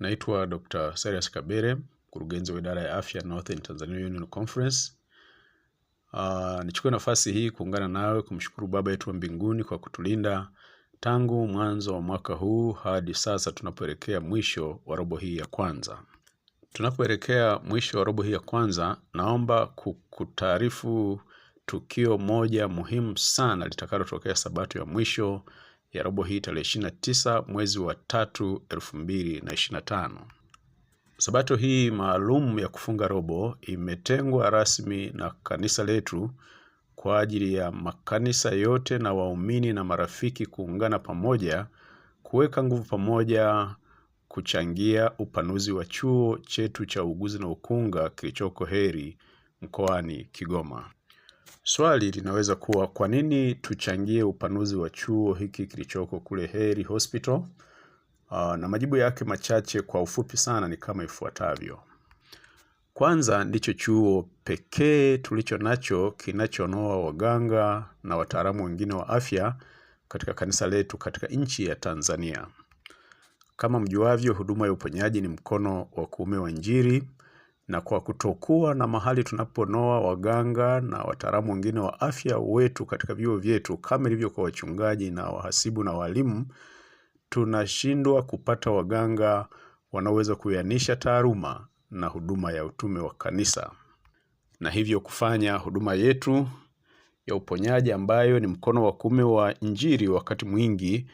Naitwa Dr. Cyrus Kabere, mkurugenzi wa idara ya afya Northern Tanzania Union Conference. Nichukue nafasi hii kuungana nawe kumshukuru Baba yetu wa mbinguni kwa kutulinda tangu mwanzo wa mwaka huu hadi sasa tunapoelekea mwisho wa robo hii ya kwanza. Tunapoelekea mwisho wa robo hii ya kwanza, naomba kukutaarifu tukio moja muhimu sana litakalotokea Sabato ya mwisho ya robo hii tarehe 29 mwezi wa 3 2025. Sabato hii maalum ya kufunga robo imetengwa rasmi na kanisa letu kwa ajili ya makanisa yote na waumini na marafiki kuungana pamoja, kuweka nguvu pamoja, kuchangia upanuzi wa chuo chetu cha uuguzi na ukunga kilichoko Heri mkoani Kigoma. Swali linaweza kuwa, kwa nini tuchangie upanuzi wa chuo hiki kilichoko kule Heri Hospital? Na majibu yake machache kwa ufupi sana ni kama ifuatavyo. Kwanza, ndicho chuo pekee tulicho nacho kinachonoa waganga na wataalamu wengine wa afya katika kanisa letu katika nchi ya Tanzania. Kama mjuavyo, huduma ya uponyaji ni mkono wa kuume wa Injili, na kwa kutokuwa na mahali tunaponoa waganga na wataalamu wengine wa afya wetu katika vyuo vyetu kama ilivyo kwa wachungaji na wahasibu na walimu, tunashindwa kupata waganga wanaoweza kuyanisha taaluma na huduma ya utume wa kanisa, na hivyo kufanya huduma yetu ya uponyaji ambayo ni mkono wa kuume wa Injili wakati mwingi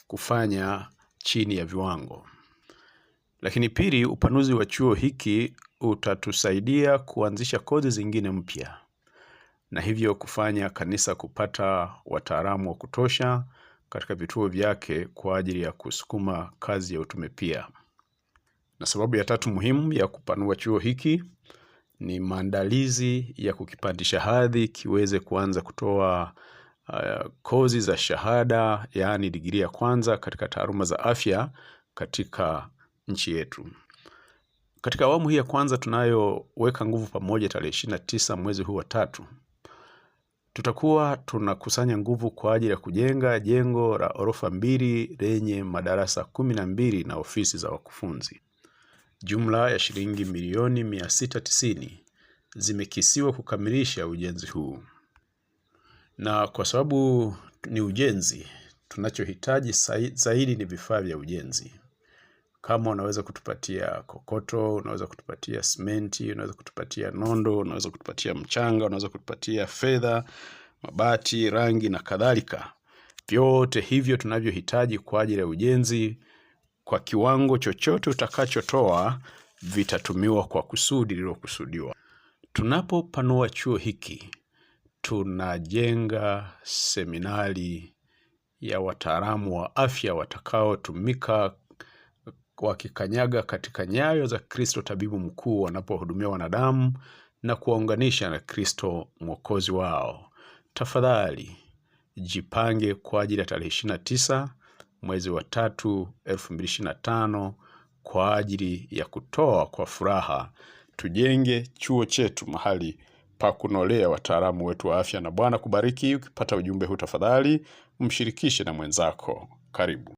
kufanya chini ya viwango. Lakini pili, upanuzi wa chuo hiki utatusaidia kuanzisha kozi zingine mpya, na hivyo kufanya kanisa kupata wataalamu wa kutosha katika vituo vyake kwa ajili ya kusukuma kazi ya utume pia. Na sababu ya tatu muhimu ya kupanua chuo hiki ni maandalizi ya kukipandisha hadhi kiweze kuanza kutoa kozi za shahada, yaani digrii ya kwanza katika taaluma za afya katika nchi yetu. Katika awamu hii ya kwanza tunayoweka nguvu pamoja tarehe 29 mwezi huu wa 3, tutakuwa tunakusanya nguvu kwa ajili ya kujenga jengo la orofa 2 lenye madarasa 12 na ofisi za wakufunzi. Jumla ya shilingi milioni 690 zimekisiwa kukamilisha ujenzi huu. Na kwa sababu ni ujenzi, tunachohitaji zaidi ni vifaa vya ujenzi. Kama unaweza kutupatia kokoto, unaweza kutupatia simenti, unaweza kutupatia nondo, unaweza kutupatia mchanga, unaweza kutupatia fedha, mabati, rangi na kadhalika. Vyote hivyo tunavyohitaji kwa ajili ya ujenzi, kwa kiwango chochote utakachotoa vitatumiwa kwa kusudi lililokusudiwa. Tunapopanua chuo hiki, tunajenga seminari ya wataalamu wa afya watakaotumika wakikanyaga katika nyayo za Kristo tabibu mkuu wanapohudumia wanadamu na kuwaunganisha na Kristo mwokozi wao. Tafadhali jipange kwa ajili ya tarehe 29 mwezi wa 3 2025 kwa ajili ya kutoa kwa furaha. Tujenge chuo chetu mahali pa kunolea wataalamu wetu wa afya, na Bwana kubariki. Ukipata ujumbe huu tafadhali mshirikishe na mwenzako. Karibu.